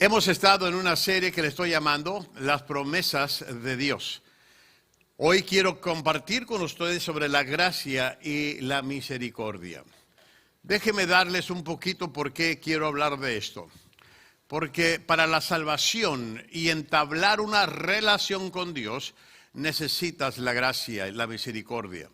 Hemos estado en una serie que le estoy llamando Las promesas de Dios. Hoy quiero compartir con ustedes sobre la gracia y la misericordia. Déjenme darles un poquito por qué quiero hablar de esto. Porque para la salvación y entablar una relación con Dios, necesitas la gracia y la misericordia.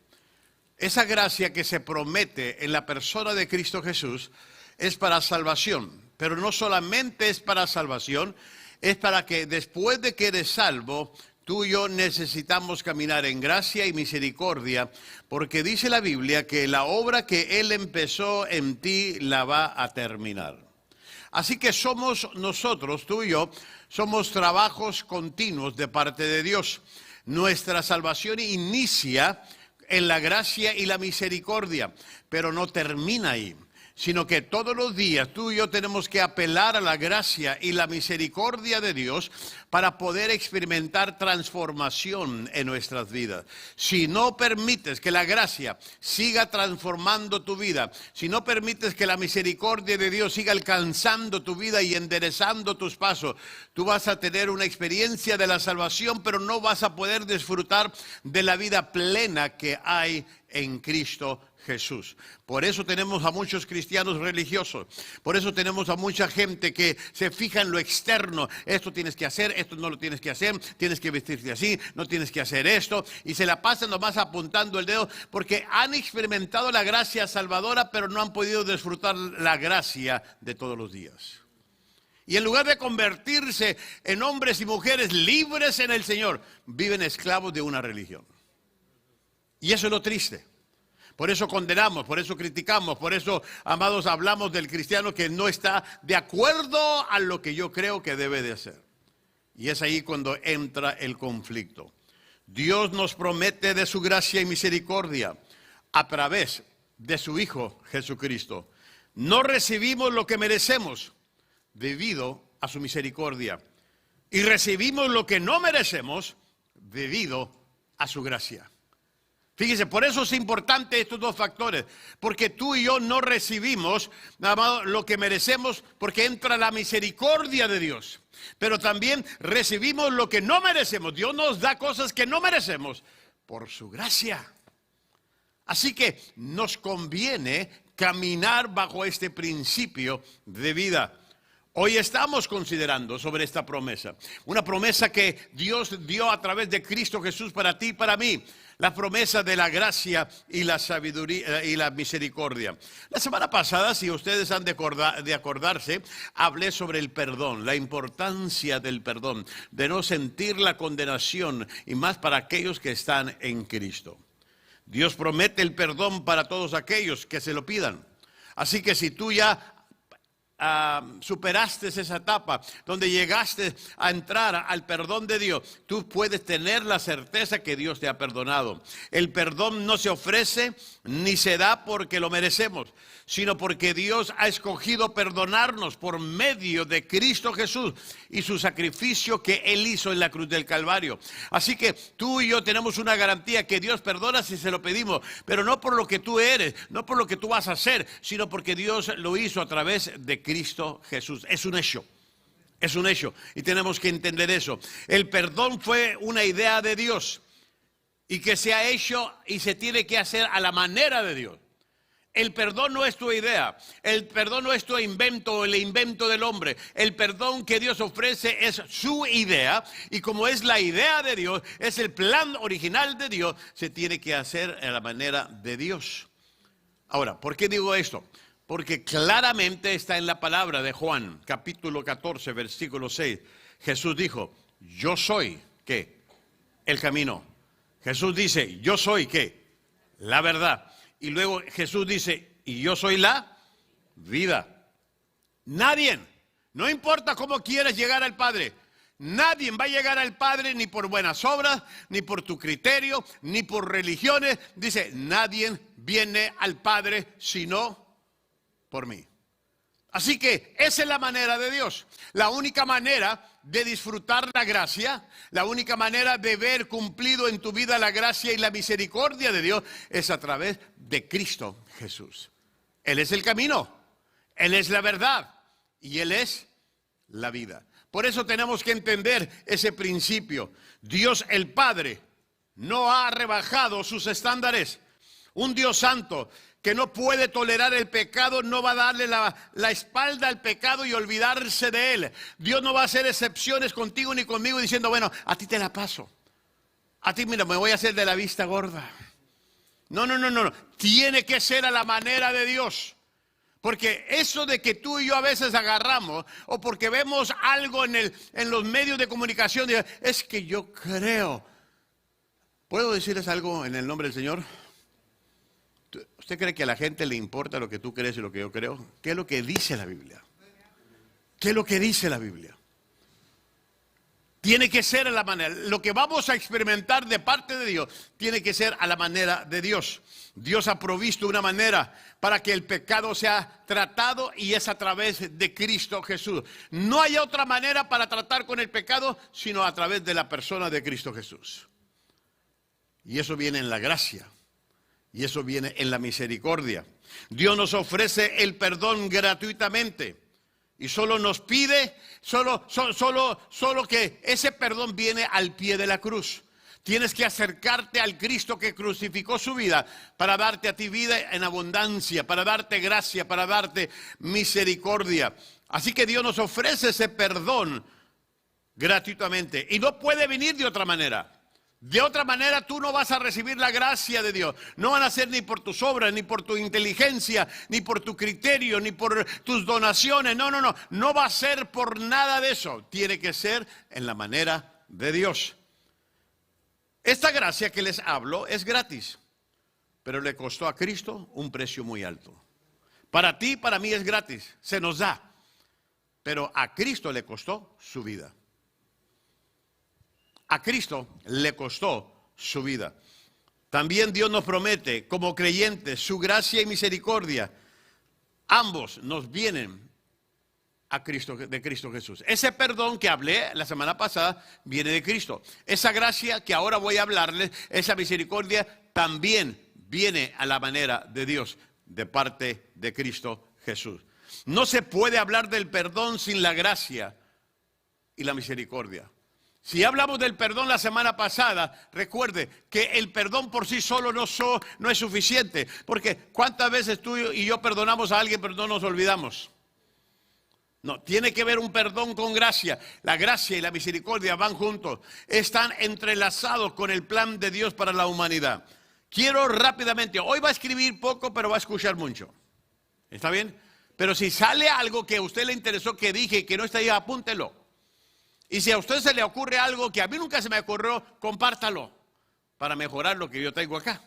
Esa gracia que se promete en la persona de Cristo Jesús es para salvación. Pero no solamente es para salvación, es para que después de que eres salvo, tú y yo necesitamos caminar en gracia y misericordia, porque dice la Biblia que la obra que Él empezó en ti la va a terminar. Así que somos nosotros, tú y yo, somos trabajos continuos de parte de Dios. Nuestra salvación inicia en la gracia y la misericordia, pero no termina ahí, sino que todos los días tú y yo tenemos que apelar a la gracia y la misericordia de Dios para poder experimentar transformación en nuestras vidas. Si no permites que la gracia siga transformando tu vida, si no permites que la misericordia de Dios siga alcanzando tu vida y enderezando tus pasos, tú vas a tener una experiencia de la salvación, pero no vas a poder disfrutar de la vida plena que hay en Cristo Jesús. Por eso tenemos a muchos cristianos religiosos. Por eso tenemos a mucha gente que se fija en lo externo. Esto tienes que hacer, esto no lo tienes que hacer, tienes que vestirte así, no tienes que hacer esto. Y se la pasan nomás apuntando el dedo porque han experimentado la gracia salvadora, pero no han podido disfrutar la gracia de todos los días. Y en lugar de convertirse en hombres y mujeres libres en el Señor, viven esclavos de una religión. Y eso es lo triste. Por eso condenamos, por eso criticamos, por eso, amados, hablamos del cristiano que no está de acuerdo a lo que yo creo que debe de hacer. Y es ahí cuando entra el conflicto. Dios nos promete de su gracia y misericordia a través de su Hijo Jesucristo. No recibimos lo que merecemos debido a su misericordia. Y recibimos lo que no merecemos debido a su gracia. Fíjese, por eso es importante estos dos factores, porque tú y yo no recibimos, amado, lo que merecemos, porque entra la misericordia de Dios. Pero también recibimos lo que no merecemos. Dios nos da cosas que no merecemos por su gracia. Así que nos conviene caminar bajo este principio de vida. Hoy estamos considerando sobre esta promesa, una promesa que Dios dio a través de Cristo Jesús para ti y para mí, la promesa de la gracia y la sabiduría y la misericordia. La semana pasada, si ustedes han de acordarse, hablé sobre el perdón, la importancia del perdón, de no sentir la condenación y más para aquellos que están en Cristo. Dios promete el perdón para todos aquellos que se lo pidan. Así que si tú ya superaste esa etapa donde llegaste a entrar al perdón de Dios, tú puedes tener la certeza que Dios te ha perdonado. El perdón no se ofrece ni se da porque lo merecemos, sino porque Dios ha escogido perdonarnos por medio de Cristo Jesús y su sacrificio que Él hizo en la cruz del Calvario. Así que tú y yo tenemos una garantía que Dios perdona si se lo pedimos, pero no por lo que tú eres, no por lo que tú vas a hacer, sino porque Dios lo hizo a través de Cristo Jesús. Es un hecho. Es un hecho. Y tenemos que entender eso. El perdón fue una idea de Dios y que se ha hecho y se tiene que hacer a la manera de Dios. El perdón no es tu idea, el perdón no es tu invento o el invento del hombre. El perdón que Dios ofrece es su idea y como es la idea de Dios, es el plan original de Dios, se tiene que hacer a la manera de Dios. Ahora, ¿por qué digo esto? Porque claramente está en la palabra de Juan, capítulo 14, versículo 6. Jesús dijo, yo soy, ¿qué? El camino. Jesús dice, yo soy, ¿qué? La verdad. Y luego Jesús dice, y yo soy la vida. Nadie, no importa cómo quieras llegar al Padre, nadie va a llegar al Padre ni por buenas obras, ni por tu criterio, ni por religiones. Dice, nadie viene al Padre sino por mí. Así que esa es la manera de Dios. La única manera de disfrutar la gracia, la única manera de ver cumplido en tu vida la gracia y la misericordia de Dios es a través de Cristo Jesús. Él es el camino, Él es la verdad y Él es la vida. Por eso tenemos que entender ese principio. Dios el Padre no ha rebajado sus estándares. Un Dios santo que no puede tolerar el pecado no va a darle la espalda al pecado y olvidarse de él. Dios no va a hacer excepciones contigo ni conmigo diciendo, bueno, a ti te la paso. A ti, mira, me voy a hacer de la vista gorda. No. Tiene que ser a la manera de Dios. Porque eso de que tú y yo a veces agarramos, o porque vemos algo en los medios de comunicación, es que yo creo. ¿Puedo decirles algo en el nombre del Señor? ¿Usted cree que a la gente le importa lo que tú crees y lo que yo creo? ¿Qué es lo que dice la Biblia? ¿Qué es lo que dice la Biblia? Tiene que ser a la manera. Lo que vamos a experimentar de parte de Dios tiene que ser a la manera de Dios. Dios ha provisto una manera para que el pecado sea tratado y es a través de Cristo Jesús. No hay otra manera para tratar con el pecado sino a través de la persona de Cristo Jesús. Y eso viene en la gracia. Y eso viene en la misericordia. Dios nos ofrece el perdón gratuitamente. Y solo nos pide, solo que ese perdón viene al pie de la cruz. Tienes que acercarte al Cristo que crucificó su vida para darte a ti vida en abundancia, para darte gracia, para darte misericordia. Así que Dios nos ofrece ese perdón gratuitamente. Y no puede venir de otra manera. De otra manera tú no vas a recibir la gracia de Dios. No van a ser ni por tus obras, ni por tu inteligencia, ni por tu criterio, ni por tus donaciones. No va a ser por nada de eso. Tiene que ser en la manera de Dios. Esta gracia que les hablo es gratis, pero le costó a Cristo un precio muy alto. Para ti, para mí es gratis, se nos da, pero a Cristo le costó su vida. A Cristo le costó su vida. También Dios nos promete, como creyentes, su gracia y misericordia. Ambos nos vienen de Cristo Jesús. Ese perdón que hablé la semana pasada viene de Cristo. Esa gracia que ahora voy a hablarles, esa misericordia también viene a la manera de Dios, de parte de Cristo Jesús. No se puede hablar del perdón sin la gracia y la misericordia. Si hablamos del perdón la semana pasada, recuerde que el perdón por sí solo no es suficiente. Porque ¿cuántas veces tú y yo perdonamos a alguien pero no nos olvidamos? No, tiene que haber un perdón con gracia. La gracia y la misericordia van juntos. Están entrelazados con el plan de Dios para la humanidad. Quiero rápidamente, hoy va a escribir poco pero va a escuchar mucho. ¿Está bien? Pero si sale algo que a usted le interesó que dije y que no está ahí, apúntelo. Y si a usted se le ocurre algo que a mí nunca se me ocurrió, compártalo para mejorar lo que yo tengo acá.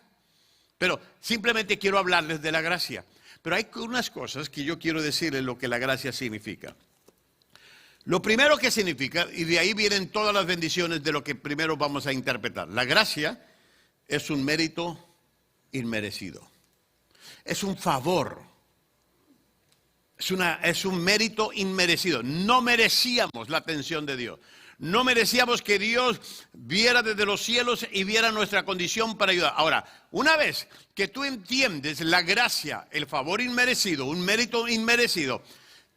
Pero simplemente quiero hablarles de la gracia. Pero hay unas cosas que yo quiero decirles lo que la gracia significa. Lo primero que significa, y de ahí vienen todas las bendiciones de lo que primero vamos a interpretar. La gracia es un mérito inmerecido. Es un favor. Es un mérito inmerecido. No merecíamos la atención de Dios. No merecíamos que Dios viera desde los cielos y viera nuestra condición para ayudar. Ahora, una vez que tú entiendes la gracia, el favor inmerecido, un mérito inmerecido,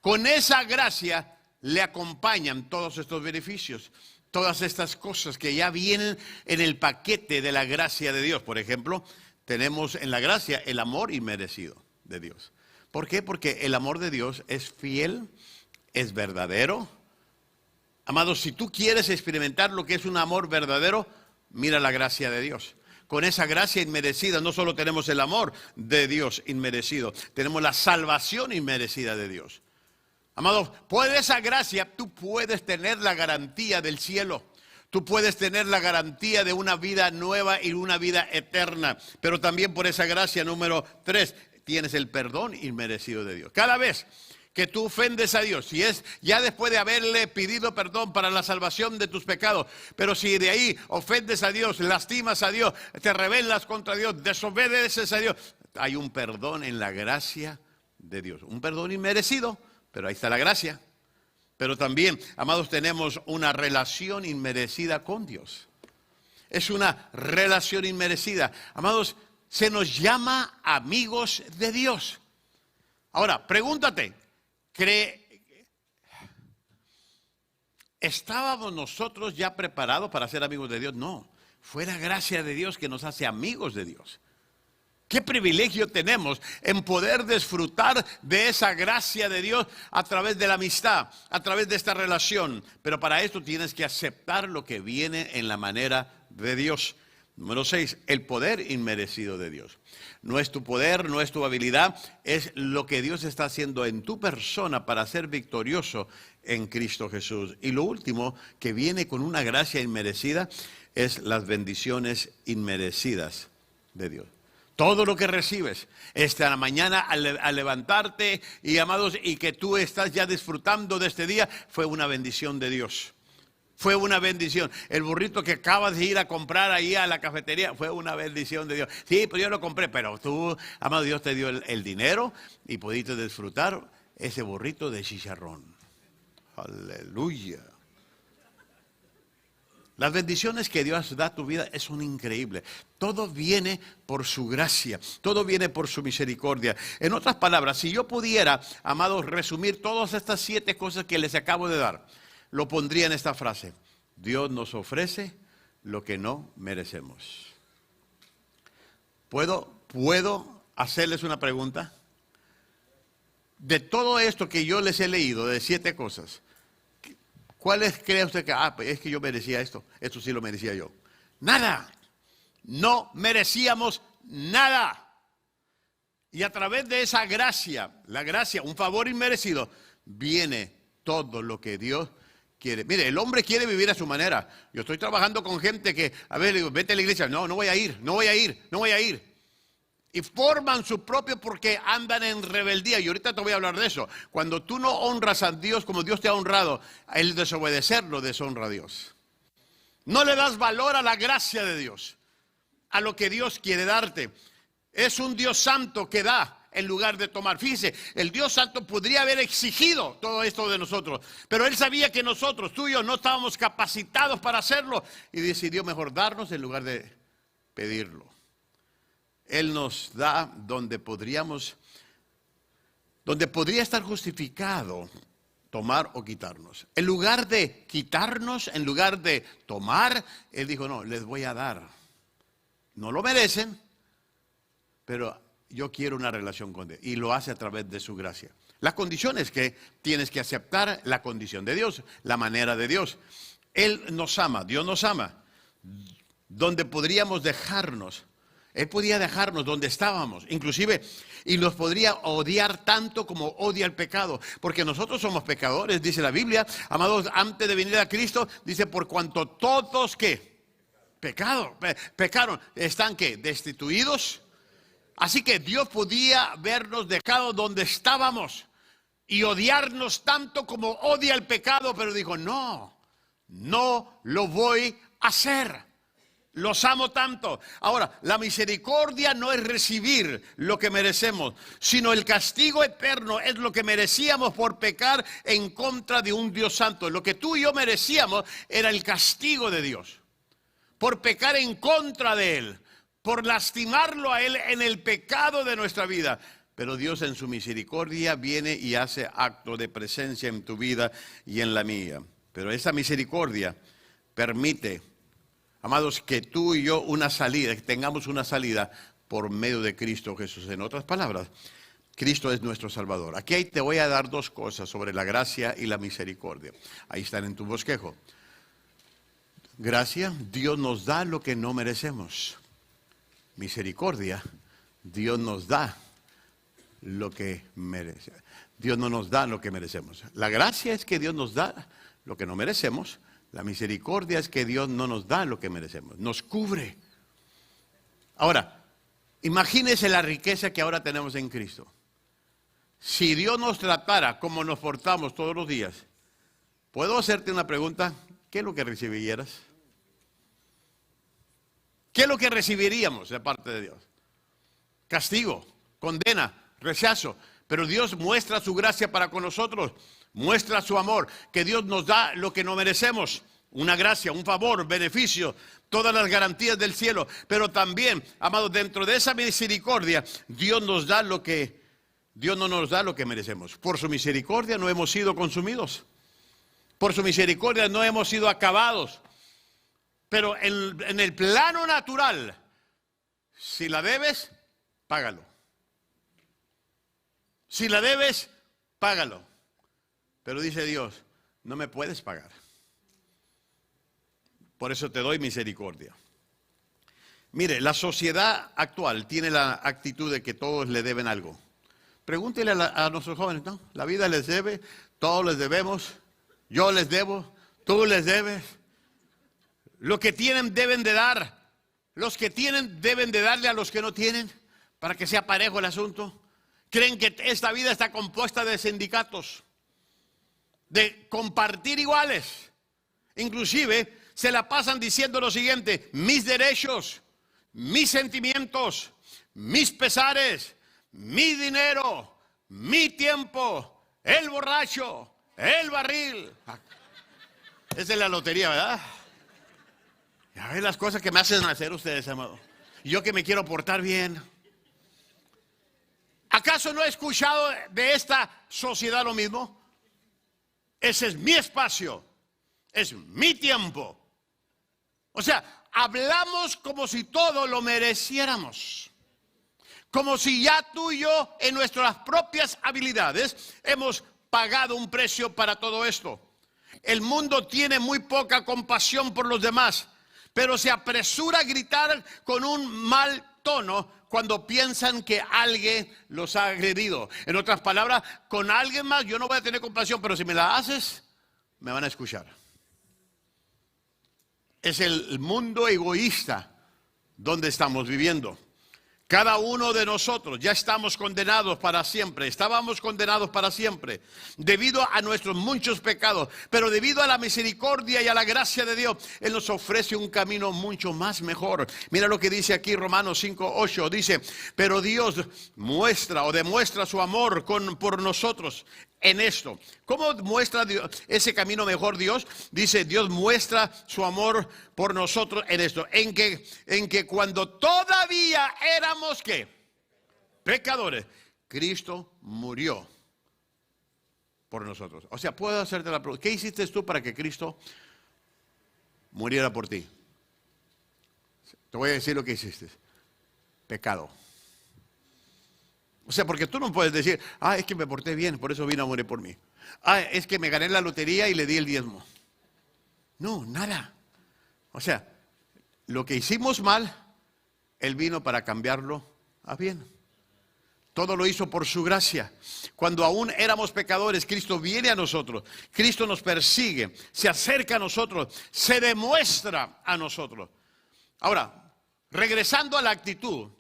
con esa gracia le acompañan todos estos beneficios, todas estas cosas que ya vienen en el paquete de la gracia de Dios. Por ejemplo, tenemos en la gracia el amor inmerecido de Dios. ¿Por qué? Porque el amor de Dios es fiel, es verdadero. Amados, si tú quieres experimentar lo que es un amor verdadero, mira la gracia de Dios. Con esa gracia inmerecida no solo tenemos el amor de Dios inmerecido, tenemos la salvación inmerecida de Dios. Amados, por esa gracia tú puedes tener la garantía del cielo. Tú puedes tener la garantía de una vida nueva y una vida eterna. Pero también por esa gracia, número 3, tienes el perdón inmerecido de Dios. Cada vez que tú ofendes a Dios, si es ya después de haberle pedido perdón para la salvación de tus pecados, pero si de ahí ofendes a Dios, lastimas a Dios, te rebelas contra Dios, desobedeces a Dios, hay un perdón en la gracia de Dios. Un perdón inmerecido, pero ahí está la gracia. Pero también, amados, tenemos una relación inmerecida con Dios. Es una relación inmerecida. Amados, se nos llama amigos de Dios. Ahora, pregúntate, ¿Estábamos nosotros ya preparados para ser amigos de Dios? No, fue la gracia de Dios que nos hace amigos de Dios. Qué privilegio tenemos en poder disfrutar de esa gracia de Dios a través de la amistad, a través de esta relación. Pero para esto tienes que aceptar lo que viene en la manera de Dios. Número 6, el poder inmerecido de Dios. No es tu poder, no es tu habilidad, es lo que Dios está haciendo en tu persona para ser victorioso en Cristo Jesús. Y lo último que viene con una gracia inmerecida es las bendiciones inmerecidas de Dios. Todo lo que recibes esta mañana al levantarte y amados, y que tú estás ya disfrutando de este día, fue una bendición de Dios. Fue una bendición. El burrito que acabas de ir a comprar ahí a la cafetería fue una bendición de Dios. Sí, pues yo lo compré, pero tú, amado, Dios te dio el dinero y pudiste disfrutar ese burrito de chicharrón. Aleluya. Las bendiciones que Dios da a tu vida son increíbles. Todo viene por su gracia, todo viene por su misericordia. En otras palabras, si yo pudiera, amados, resumir todas estas 7 cosas que les acabo de dar, lo pondría en esta frase: Dios nos ofrece lo que no merecemos. ¿Puedo hacerles una pregunta? De todo esto que yo les he leído, de 7 cosas, ¿cuáles cree usted que, pues es que yo merecía esto? Esto sí lo merecía yo. Nada. No merecíamos nada. Y a través de esa gracia, la gracia, un favor inmerecido, viene todo lo que Dios quiere. Mire, el hombre quiere vivir a su manera. Yo estoy trabajando con gente que, a ver, le digo, vete a la iglesia. No, no voy a ir, no voy a ir, no voy a ir. Y forman su propio porque andan en rebeldía. Y ahorita te voy a hablar de eso. Cuando tú no honras a Dios como Dios te ha honrado, el desobedecerlo deshonra a Dios. No le das valor a la gracia de Dios, a lo que Dios quiere darte. Es un Dios santo que da en lugar de tomar. Fíjese, el Dios santo podría haber exigido todo esto de nosotros, pero Él sabía que nosotros, tú y yo, no estábamos capacitados para hacerlo y decidió mejor darnos en lugar de pedirlo. Él nos da donde podría estar justificado tomar o quitarnos. En lugar de quitarnos, en lugar de tomar, Él dijo, no, les voy a dar. No lo merecen, pero yo quiero una relación con Dios. Y lo hace a través de su gracia. La condición es que tienes que aceptar la condición de Dios, la manera de Dios. Él nos ama, Dios nos ama. Donde podríamos dejarnos. Él podía dejarnos donde estábamos, inclusive, y nos podría odiar tanto como odia el pecado, porque nosotros somos pecadores, dice la Biblia, amados, antes de venir a Cristo, dice, por cuanto todos, ¿qué? Pecaron, ¿están qué? Destituidos. Así que Dios podía habernos dejado donde estábamos y odiarnos tanto como odia el pecado, pero dijo, no lo voy a hacer. Los amo tanto. Ahora, la misericordia no es recibir lo que merecemos, sino el castigo eterno es lo que merecíamos por pecar en contra de un Dios santo. Lo que tú y yo merecíamos era el castigo de Dios, por pecar en contra de Él, por lastimarlo a Él en el pecado de nuestra vida. Pero Dios en su misericordia viene y hace acto de presencia en tu vida y en la mía. Pero esa misericordia permite, amados, que tú y yo que tengamos una salida por medio de Cristo Jesús. En otras palabras, Cristo es nuestro Salvador. Aquí te voy a dar 2 cosas sobre la gracia y la misericordia. Ahí están en tu bosquejo. Gracia, Dios nos da lo que no merecemos. Misericordia, Dios nos da lo que merece. Dios no nos da lo que merecemos. La gracia es que Dios nos da lo que no merecemos. La misericordia es que Dios no nos da lo que merecemos, nos cubre. Ahora, imagínese la riqueza que ahora tenemos en Cristo. Si Dios nos tratara como nos portamos todos los días, ¿puedo hacerte una pregunta? ¿Qué es lo que recibirías? ¿Qué es lo que recibiríamos de parte de Dios? Castigo, condena, rechazo. Pero Dios muestra su gracia para con nosotros. Muestra su amor, que Dios nos da lo que no merecemos, una gracia, un favor, beneficio, todas las garantías del cielo. Pero también, amados, dentro de esa misericordia, Dios no nos da lo que merecemos. Por su misericordia no hemos sido consumidos. por su misericordia no hemos sido acabados. Pero en el plano natural, si la debes, págalo. Si la debes, págalo. Pero dice Dios, no me puedes pagar. Por eso te doy misericordia. Mire, la sociedad actual tiene la actitud de que todos le deben algo. Pregúntele a nuestros jóvenes, ¿no? La vida les debe, todos les debemos, yo les debo, tú les debes. Lo que tienen deben de dar. Los que tienen deben de darle a los que no tienen para que sea parejo el asunto. Creen que esta vida está compuesta de sindicatos, de compartir iguales. Inclusive se la pasan diciendo lo siguiente: mis derechos, mis sentimientos, mis pesares, mi dinero, mi tiempo, el borracho, el barril. Esa es la lotería, ¿verdad? Ya ven las cosas que me hacen hacer ustedes, amado. Y yo que me quiero portar bien. ¿Acaso no he escuchado de esta sociedad lo mismo? Ese es mi espacio, es mi tiempo. O sea, hablamos como si todo lo mereciéramos. Como si ya tú y yo, en nuestras propias habilidades, hemos pagado un precio para todo esto. El mundo tiene muy poca compasión por los demás, pero se apresura a gritar con un mal tono cuando piensan que alguien los ha agredido. En otras palabras, con alguien más yo no voy a tener compasión, pero si me la haces, me van a escuchar. Es el mundo egoísta donde estamos viviendo. Cada uno de nosotros ya estamos condenados para siempre. Estábamos condenados para siempre debido a nuestros muchos pecados. Pero debido a la misericordia y a la gracia de Dios, Él nos ofrece un camino mucho más mejor. Mira lo que dice aquí Romanos 5:8. Dice, pero Dios muestra o demuestra su amor por nosotros en esto. ¿Cómo muestra Dios ese camino mejor Dios? Dice, Dios muestra su amor por nosotros en esto. En que cuando todavía éramos, ¿qué? Pecadores, Cristo murió por nosotros. O sea, puedo hacerte la pregunta, ¿qué hiciste tú para que Cristo muriera por ti? Te voy a decir lo que hiciste. Pecado. O sea, porque tú no puedes decir, es que me porté bien, por eso vino a morir por mí. Es que me gané la lotería y le di el diezmo. No, nada. O sea, lo que hicimos mal, Él vino para cambiarlo a bien. Todo lo hizo por su gracia. Cuando aún éramos pecadores, Cristo viene a nosotros. Cristo nos persigue, se acerca a nosotros, se demuestra a nosotros. Ahora, regresando a la actitud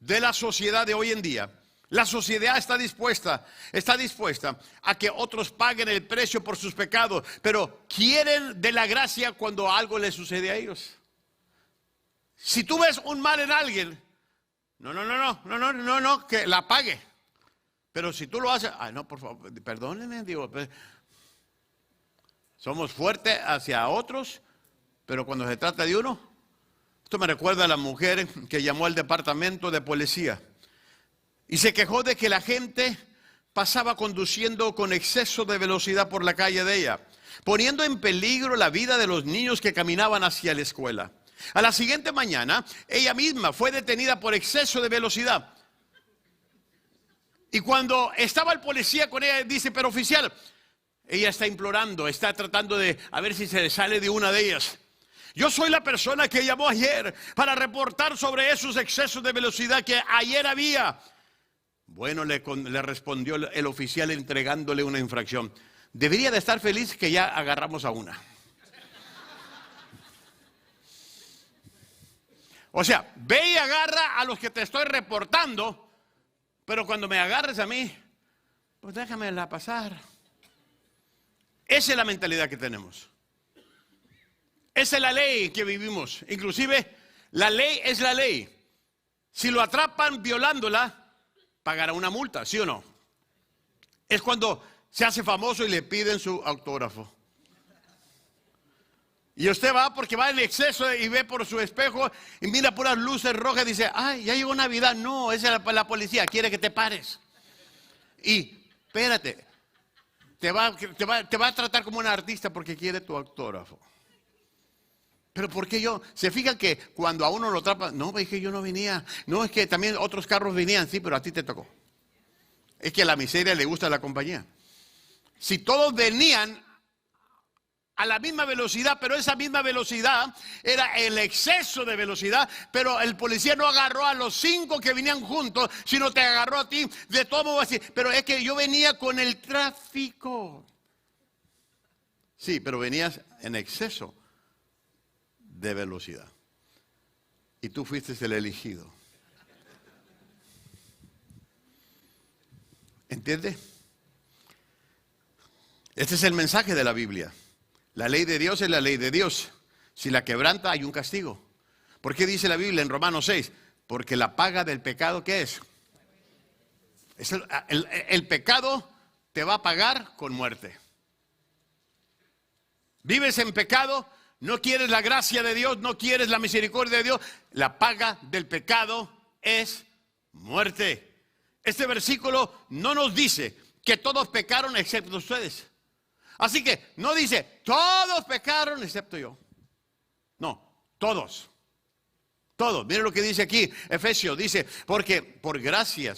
de la sociedad de hoy en día, la sociedad está dispuesta a que otros paguen el precio por sus pecados, pero quieren de la gracia cuando algo les sucede a ellos. Si tú ves un mal en alguien, no, que la pague. Pero si tú lo haces, no, por favor, perdónenme, digo, somos fuertes hacia otros, pero cuando se trata de uno, esto me recuerda a la mujer que llamó al departamento de policía y se quejó de que la gente pasaba conduciendo con exceso de velocidad por la calle de ella, poniendo en peligro la vida de los niños que caminaban hacia la escuela. A la siguiente mañana, ella misma fue detenida por exceso de velocidad. Y cuando estaba el policía con ella, dice, pero oficial, ella está implorando, está tratando de a ver si se sale de una de ellas. Yo soy la persona que llamó ayer para reportar sobre esos excesos de velocidad que ayer había. Bueno, le respondió el oficial entregándole una infracción. Debería de estar feliz que ya agarramos a una. O sea, ve y agarra a los que te estoy reportando, pero cuando me agarres a mí, pues déjamela pasar. Esa es la mentalidad que tenemos. Esa es la ley que vivimos. Inclusive, la ley es la ley. Si lo atrapan violándola, pagará una multa, ¿sí o no? Es cuando se hace famoso y le piden su autógrafo. Y usted va porque va en exceso y ve por su espejo y mira puras luces rojas y dice, ya llegó Navidad. No, esa es la policía, quiere que te pares. Y espérate, te va a tratar como un artista porque quiere tu autógrafo. Pero ¿por qué yo? Se fijan que cuando a uno lo atrapa, no, es que yo no venía. No, es que también otros carros venían, sí, pero a ti te tocó. Es que a la miseria le gusta la compañía. Si todos venían a la misma velocidad, pero esa misma velocidad era el exceso de velocidad, pero el policía no agarró a los 5 que venían juntos, sino te agarró a ti. De todo modo así, pero es que yo venía con el tráfico. Sí, pero venías en exceso de velocidad. Y tú fuiste el elegido. ¿Entiendes? Este es el mensaje de la Biblia. La ley de Dios es la ley de Dios. Si la quebranta, hay un castigo. ¿Por qué dice la Biblia en Romanos 6? Porque la paga del pecado, ¿qué es? El pecado te va a pagar con muerte. Vives en pecado, no quieres la gracia de Dios, no quieres la misericordia de Dios. La paga del pecado es muerte. Este versículo no nos dice que todos pecaron excepto ustedes. Así que no dice, todos pecaron excepto yo. No, todos. Todos. Miren lo que dice aquí, Efesios, dice, porque por gracia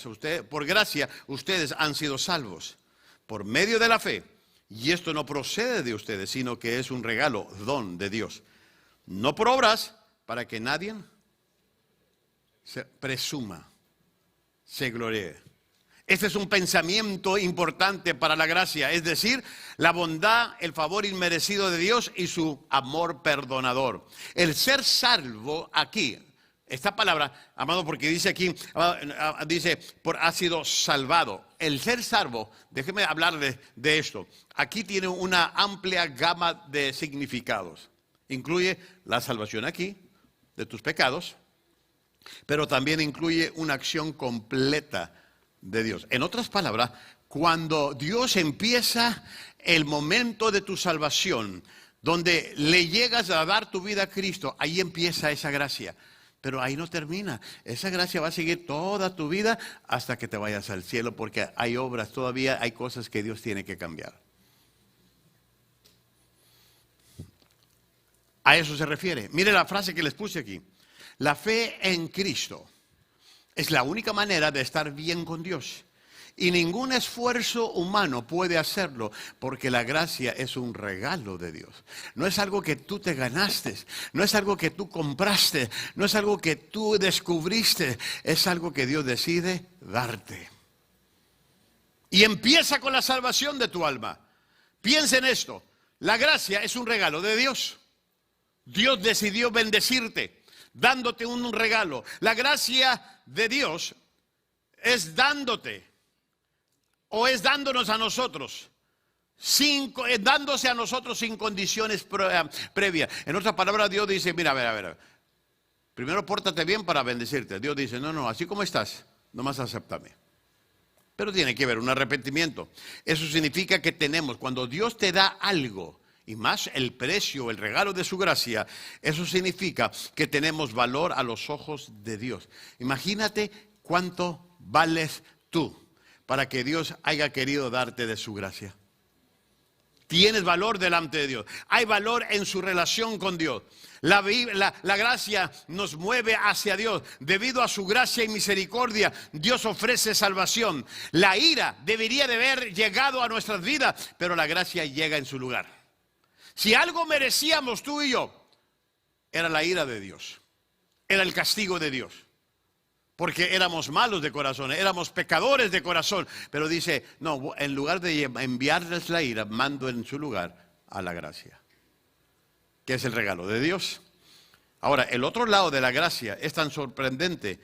ustedes han sido salvos por medio de la fe. Y esto no procede de ustedes, sino que es un regalo, don de Dios. No por obras, para que nadie se presuma, se gloríe. Este es un pensamiento importante para la gracia, es decir, la bondad, el favor inmerecido de Dios y su amor perdonador. El ser salvo aquí, esta palabra, amado, porque dice aquí, dice, ha sido salvado. El ser salvo, déjeme hablar de esto. Aquí tiene una amplia gama de significados. Incluye la salvación aquí, de tus pecados, pero también incluye una acción completa de Dios. En otras palabras, cuando Dios empieza el momento de tu salvación, donde le llegas a dar tu vida a Cristo, ahí empieza esa gracia. Pero ahí no termina. Esa gracia va a seguir toda tu vida hasta que te vayas al cielo, porque hay obras todavía, hay cosas que Dios tiene que cambiar. A eso se refiere. Mire la frase que les puse aquí. La fe en Cristo es la única manera de estar bien con Dios. Y ningún esfuerzo humano puede hacerlo, porque la gracia es un regalo de Dios. No es algo que tú te ganaste, no es algo que tú compraste, no es algo que tú descubriste, es algo que Dios decide darte. Y empieza con la salvación de tu alma. Piensa en esto, la gracia es un regalo de Dios. Dios decidió bendecirte, dándote un regalo. La gracia de Dios es dándote, o es dándonos a nosotros, dándose a nosotros sin condiciones previas. En otras palabras, Dios dice, mira, a ver, primero pórtate bien para bendecirte. Dios dice, no, así como estás, nomás acéptame. Pero tiene que haber un arrepentimiento. Eso significa que cuando Dios te da algo, y más el precio, el regalo de su gracia, eso significa que tenemos valor a los ojos de Dios. Imagínate cuánto vales tú para que Dios haya querido darte de su gracia. Tienes valor delante de Dios. Hay valor en su relación con Dios. La gracia nos mueve hacia Dios. Debido a su gracia y misericordia, Dios ofrece salvación. La ira debería de haber llegado a nuestras vidas, pero la gracia llega en su lugar. Si algo merecíamos tú y yo, era la ira de Dios. Era el castigo de Dios. Porque éramos malos de corazón, éramos pecadores de corazón. Pero dice, no, en lugar de enviarles la ira, mando en su lugar a la gracia, que es el regalo de Dios. Ahora, el otro lado de la gracia es tan sorprendente,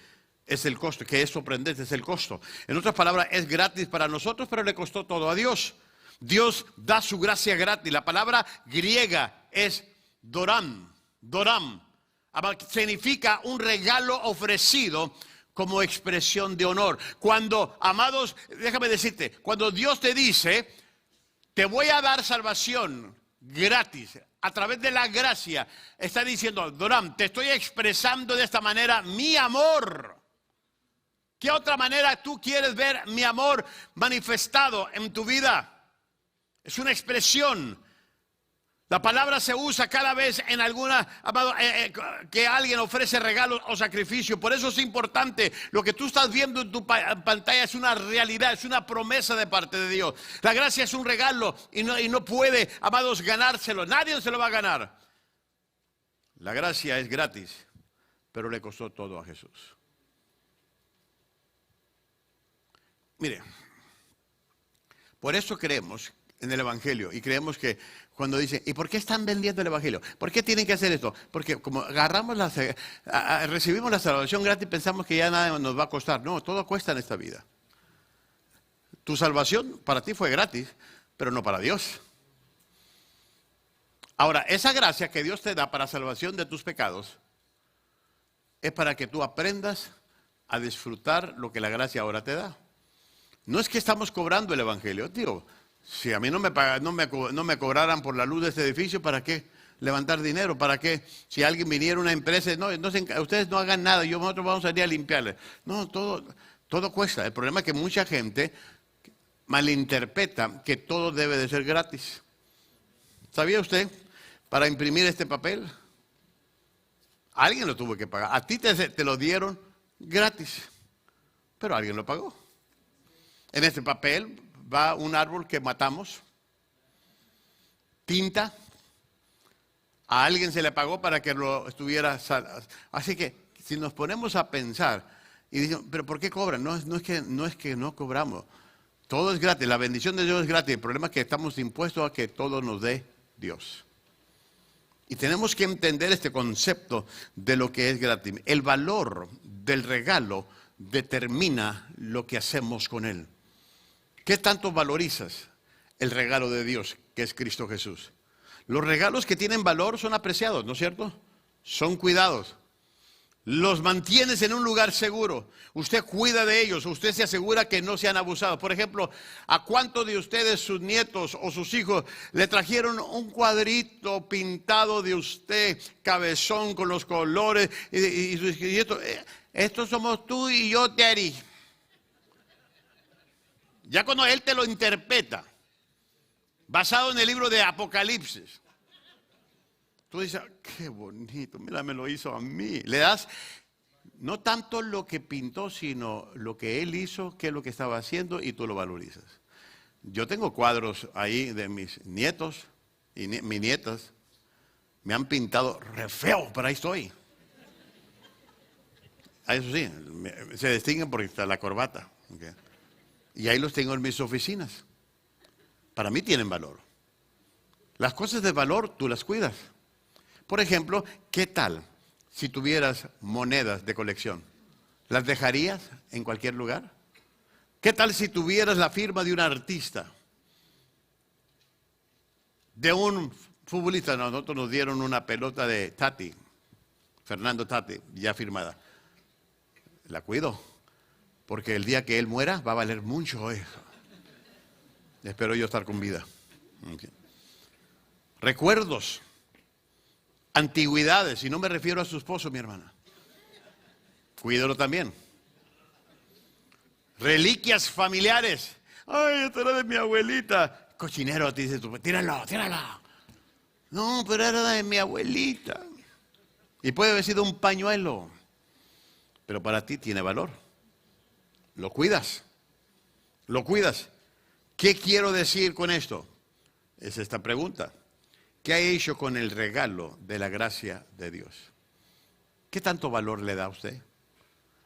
es el costo, que es sorprendente, es el costo. En otras palabras, es gratis para nosotros, pero le costó todo a Dios. Dios da su gracia gratis. La palabra griega es doram. Significa un regalo ofrecido como expresión de honor. Cuando, amados, déjame decirte, cuando Dios te dice, te voy a dar salvación gratis, a través de la gracia, está diciendo, Doram, te estoy expresando de esta manera mi amor. ¿Qué otra manera tú quieres ver mi amor manifestado en tu vida? Es una expresión. La palabra se usa cada vez en alguna, amado, que alguien ofrece regalos o sacrificio. Por eso es importante. Lo que tú estás viendo en tu pantalla es una realidad, es una promesa de parte de Dios. La gracia es un regalo y no puede, amados, ganárselo. Nadie se lo va a ganar. La gracia es gratis, pero le costó todo a Jesús. Mire, por eso creemos en el Evangelio y creemos que cuando dicen, ¿y por qué están vendiendo el Evangelio? ¿Por qué tienen que hacer esto? Porque como recibimos la salvación gratis, pensamos que ya nada nos va a costar. No, todo cuesta en esta vida. Tu salvación para ti fue gratis, pero no para Dios. Ahora, esa gracia que Dios te da para salvación de tus pecados es para que tú aprendas a disfrutar lo que la gracia ahora te da. No es que estamos cobrando el Evangelio, tío. Si a mí no me cobraran por la luz de este edificio, ¿para qué levantar dinero? ¿Para qué? Si alguien viniera a una empresa, ustedes no hagan nada, nosotros vamos a ir a limpiarle. No, todo cuesta. El problema es que mucha gente malinterpreta que todo debe de ser gratis. ¿Sabía usted? Para imprimir este papel, alguien lo tuvo que pagar. A ti te lo dieron gratis, pero alguien lo pagó. En este papel va un árbol que matamos, tinta, a alguien se le pagó para que lo estuviera. Así que si nos ponemos a pensar y dicen, ¿pero por qué cobran? No es que no cobramos, todo es gratis, la bendición de Dios es gratis. El problema es que estamos impuestos a que todo nos dé Dios. Y tenemos que entender este concepto de lo que es gratis. El valor del regalo determina lo que hacemos con él. ¿Qué tanto valorizas el regalo de Dios, que es Cristo Jesús? Los regalos que tienen valor son apreciados, ¿no es cierto? Son cuidados. Los mantienes en un lugar seguro. Usted cuida de ellos, usted se asegura que no sean abusados. Por ejemplo, ¿a cuántos de ustedes, sus nietos o sus hijos, le trajeron un cuadrito pintado de usted, cabezón con los colores? Y estos somos tú y yo, Terry. Ya cuando él te lo interpreta, basado en el libro de Apocalipsis, tú dices, qué bonito, mira, me lo hizo a mí. Le das no tanto lo que pintó, sino lo que él hizo, qué es lo que estaba haciendo, y tú lo valorizas. Yo tengo cuadros ahí de mis nietos y mis nietas. Me han pintado re feo, pero ahí estoy. Eso sí, se distinguen porque está la corbata. Okay. Y ahí los tengo en mis oficinas. Para mí tienen valor. Las cosas de valor tú las cuidas. Por ejemplo, ¿qué tal si tuvieras monedas de colección? ¿Las dejarías en cualquier lugar? ¿Qué tal si tuvieras la firma de un artista? De un futbolista. Nosotros nos dieron una pelota de Tati, Fernando Tati, ya firmada. La cuido, porque el día que él muera va a valer mucho eso. Espero yo estar con vida. Okay. Recuerdos, antigüedades, y no me refiero a su esposo, mi hermana. Cuídalo también. Reliquias familiares. Ay, esta era de mi abuelita. Cochinero, te dice tú, tíralo. No, pero era de mi abuelita. Y puede haber sido un pañuelo, pero para ti tiene valor. Lo cuidas. Lo cuidas. ¿Qué quiero decir con esto? Es esta pregunta. ¿Qué ha hecho con el regalo de la gracia de Dios? ¿Qué tanto valor le da a usted?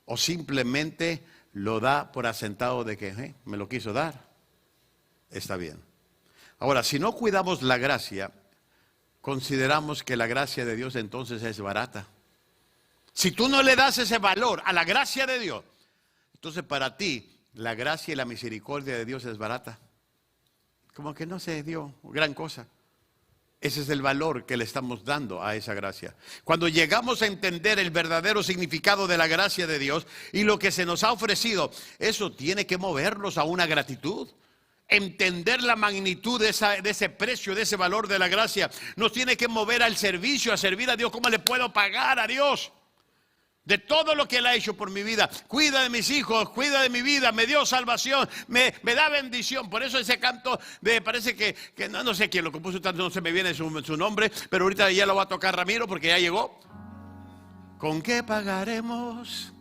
¿O simplemente lo da por asentado de que me lo quiso dar? Está bien. Ahora, si no cuidamos la gracia, consideramos que la gracia de Dios entonces es barata. Si tú no le das ese valor a la gracia de Dios, entonces para ti la gracia y la misericordia de Dios es barata. Como que no se dio gran cosa. Ese es el valor que le estamos dando a esa gracia. Cuando llegamos a entender el verdadero significado de la gracia de Dios y lo que se nos ha ofrecido, eso tiene que movernos a una gratitud. Entender la magnitud de ese precio, de ese valor de la gracia, nos tiene que mover al servicio, a servir a Dios. ¿Cómo le puedo pagar a Dios? de todo lo que Él ha hecho por mi vida. Cuida de mis hijos, cuida de mi vida, me dio salvación, me da bendición. Por eso ese canto, parece que no sé quién lo compuso, no se me viene su nombre, pero ahorita ya lo va a tocar Ramiro porque ya llegó. ¿Con qué pagaremos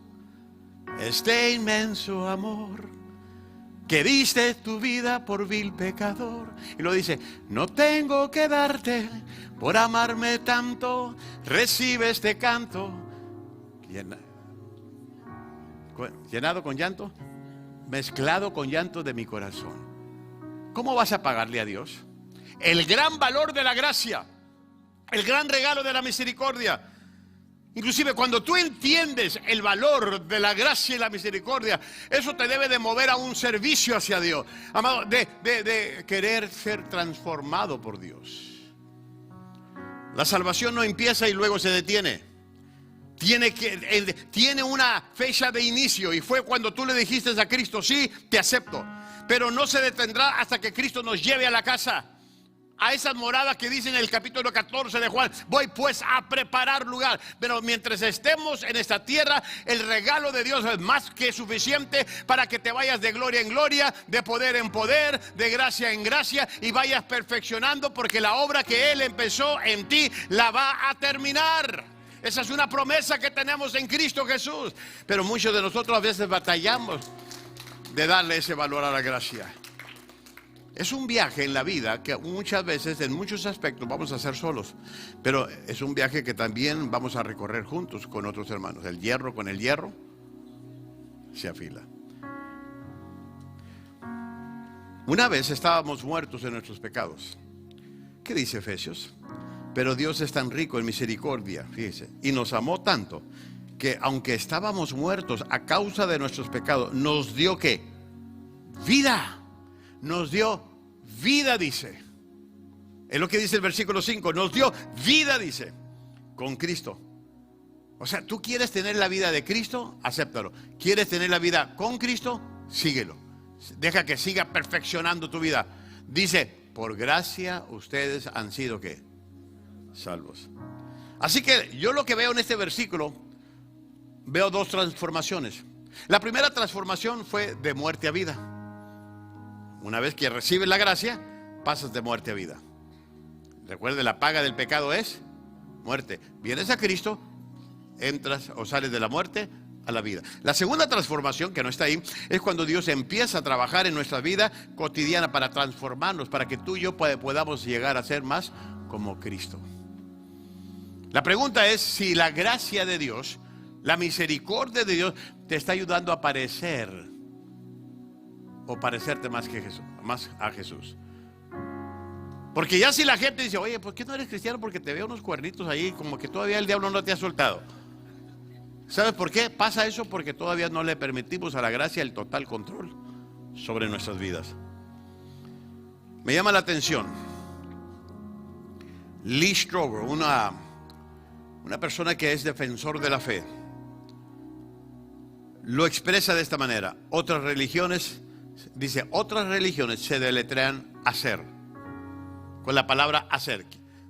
este inmenso amor que diste tu vida por vil pecador? Y lo dice, no tengo que darte por amarme tanto, recibe este canto. Llenado con llanto, mezclado con llanto de mi corazón. ¿Cómo vas a pagarle a Dios? El gran valor de la gracia, el gran regalo de la misericordia. Inclusive cuando tú entiendes el valor de la gracia y la misericordia, eso te debe de mover a un servicio hacia Dios, amado, de querer ser transformado por Dios. La salvación no empieza y luego se detiene. Tiene una fecha de inicio, y fue cuando tú le dijiste a Cristo, sí, te acepto. Pero no se detendrá hasta que Cristo nos lleve a la casa, a esas moradas que dice en el capítulo 14 de Juan, voy pues a preparar lugar. Pero mientras estemos en esta tierra, el regalo de Dios es más que suficiente para que te vayas de gloria en gloria, de poder en poder, de gracia en gracia, y vayas perfeccionando, porque la obra que Él empezó en ti la va a terminar. Esa es una promesa que tenemos en Cristo Jesús. Pero muchos de nosotros a veces batallamos de darle ese valor a la gracia. Es un viaje en la vida que muchas veces, en muchos aspectos, vamos a hacer solos. Pero es un viaje que también vamos a recorrer juntos con otros hermanos. El hierro con el hierro se afila. Una vez estábamos muertos en nuestros pecados. ¿Qué dice Efesios? Pero Dios es tan rico en misericordia, fíjese, y nos amó tanto que aunque estábamos muertos a causa de nuestros pecados, nos dio ¿qué? Vida. Nos dio vida, dice. Es lo que dice el versículo 5. Nos dio vida, dice, con Cristo. O sea, ¿tú quieres tener la vida de Cristo? Acéptalo. ¿Quieres tener la vida con Cristo? Síguelo. Deja que siga perfeccionando tu vida. Dice, por gracia ustedes han sido ¿qué? Salvos. Así que yo lo que veo en este versículo, veo dos transformaciones. La primera transformación fue de muerte a vida. Una vez que recibes la gracia, pasas de muerte a vida. Recuerde, la paga del pecado es muerte. Vienes a Cristo, entras o sales de la muerte a la vida. La segunda transformación, que no está ahí, es cuando Dios empieza a trabajar en nuestra vida cotidiana para transformarnos, para que tú y yo podamos llegar a ser más como Cristo. La pregunta es si la gracia de Dios, la misericordia de Dios, te está ayudando a parecer o parecerte más a Jesús. Porque ya si la gente dice, oye, ¿por qué no eres cristiano? Porque te veo unos cuernitos ahí, como que todavía el diablo no te ha soltado. ¿Sabes por qué pasa eso? Porque todavía no le permitimos a la gracia el total control sobre nuestras vidas. Me llama la atención Lee Strobel, una persona que es defensor de la fe, lo expresa de esta manera. Otras religiones, dice, otras religiones se deletrean hacer, con la palabra hacer.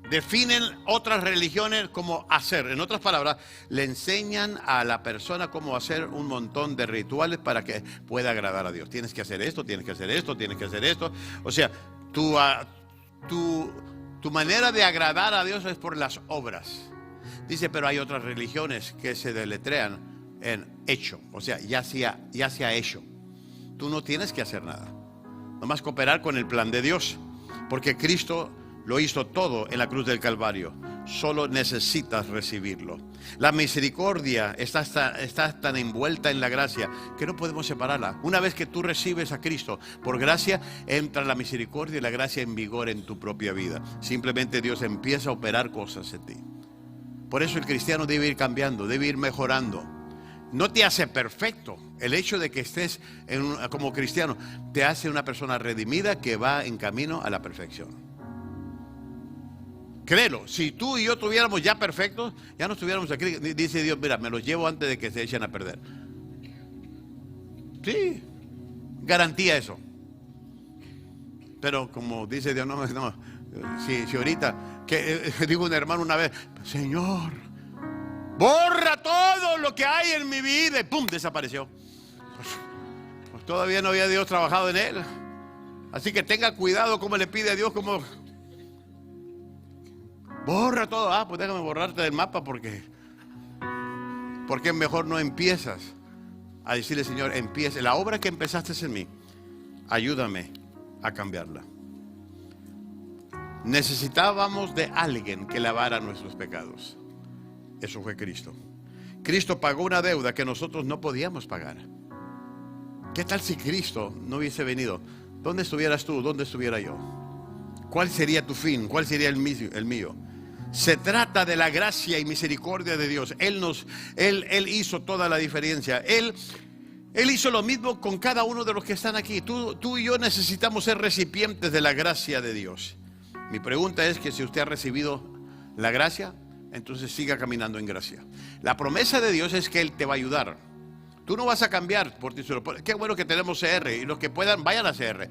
Definen otras religiones como hacer. En otras palabras, le enseñan a la persona cómo hacer un montón de rituales para que pueda agradar a Dios. Tienes que hacer esto, tienes que hacer esto, tienes que hacer esto. O sea, tu manera de agradar a Dios es por las obras. Dice, pero hay otras religiones que se deletrean en hecho. O sea, ya se ha hecho. Tú no tienes que hacer nada. Nomás cooperar con el plan de Dios. Porque Cristo lo hizo todo en la cruz del Calvario. Solo necesitas recibirlo. La misericordia está tan envuelta en la gracia que no podemos separarla. Una vez que tú recibes a Cristo por gracia, entra la misericordia y la gracia en vigor en tu propia vida. Simplemente Dios empieza a operar cosas en ti. Por eso el cristiano debe ir cambiando, debe ir mejorando. No te hace perfecto. El hecho de que estés como cristiano te hace una persona redimida que va en camino a la perfección. Créelo, si tú y yo estuviéramos ya perfectos, ya no estuviéramos aquí. Dice Dios, mira, me los llevo antes de que se echen a perder. Sí, garantía eso. Pero como dice Dios, no. Si ahorita, que dijo un hermano una vez, Señor, Borra todo lo que hay en mi vida. Y ¡pum! Desapareció. Pues todavía no había Dios trabajado en él. Así que tenga cuidado como le pide a Dios, como borra todo. Ah, pues déjame borrarte del mapa porque mejor no empiezas a decirle, Señor, empiece la obra que empezaste en mí, ayúdame a cambiarla. Necesitábamos de alguien que lavara nuestros pecados. Eso fue Cristo. Cristo pagó una deuda que nosotros no podíamos pagar. ¿Qué tal si Cristo no hubiese venido? ¿Dónde estuvieras tú? ¿Dónde estuviera yo? ¿Cuál sería tu fin? ¿Cuál sería el mío? Se trata de la gracia y misericordia de Dios. Él hizo toda la diferencia. Él hizo lo mismo con cada uno de los que están aquí. Tú y yo necesitamos ser recipientes de la gracia de Dios. Mi pregunta es que si usted ha recibido la gracia, entonces siga caminando en gracia. La promesa de Dios es que Él te va a ayudar. Tú no vas a cambiar por ti solo. Qué bueno que tenemos CR y los que puedan vayan a CR.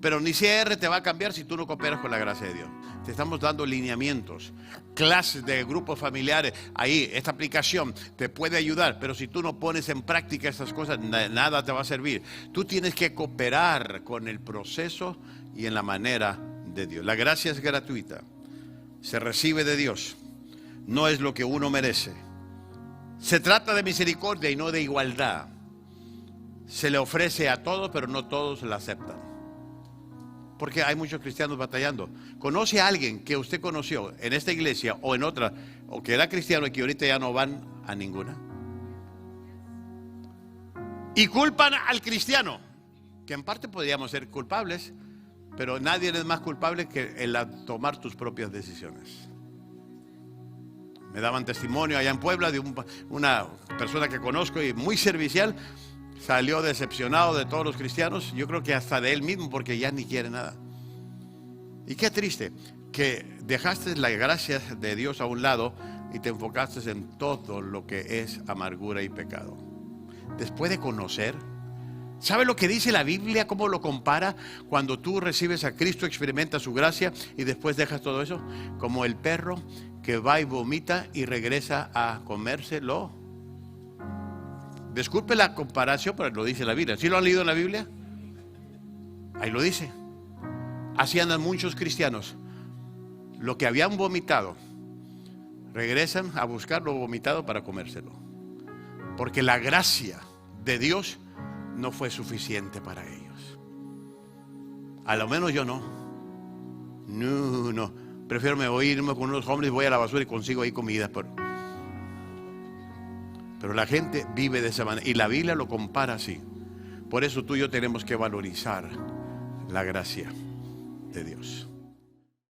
Pero ni CR te va a cambiar si tú no cooperas con la gracia de Dios. Te estamos dando lineamientos, clases de grupos familiares. Ahí, esta aplicación te puede ayudar, pero si tú no pones en práctica estas cosas, nada te va a servir. Tú tienes que cooperar con el proceso y en la manera de Dios. La gracia es gratuita, se recibe de Dios, no es lo que uno merece. Se trata de misericordia y no de igualdad. Se le ofrece a todos, pero no todos la aceptan. Porque hay muchos cristianos batallando. ¿Conoce a alguien que usted conoció en esta iglesia o en otra, o que era cristiano y que ahorita ya no van a ninguna? Y culpan al cristiano, que en parte podríamos ser culpables, pero nadie es más culpable que el tomar tus propias decisiones. Me daban testimonio allá en Puebla de una persona que conozco y muy servicial. Salió decepcionado de todos los cristianos, yo creo que hasta de él mismo, porque ya ni quiere nada. Y qué triste que dejaste la gracia de Dios a un lado y te enfocaste en todo lo que es amargura y pecado. Después de conocer, ¿sabe lo que dice la Biblia? ¿Cómo lo compara? Cuando tú recibes a Cristo, experimentas su gracia y después dejas todo eso, como el perro que va y vomita y regresa a comérselo. Disculpe la comparación, pero lo dice la Biblia. ¿Sí lo han leído en la Biblia? Ahí lo dice. Así andan muchos cristianos. Lo que habían vomitado, regresan a buscar lo vomitado para comérselo. Porque la gracia de Dios no fue suficiente para ellos. A lo menos yo no. No. Prefiero irme con unos hombres, voy a la basura y consigo ahí comida. Pero la gente vive de esa manera y la Biblia lo compara así. Por eso tú y yo tenemos que valorizar la gracia de Dios.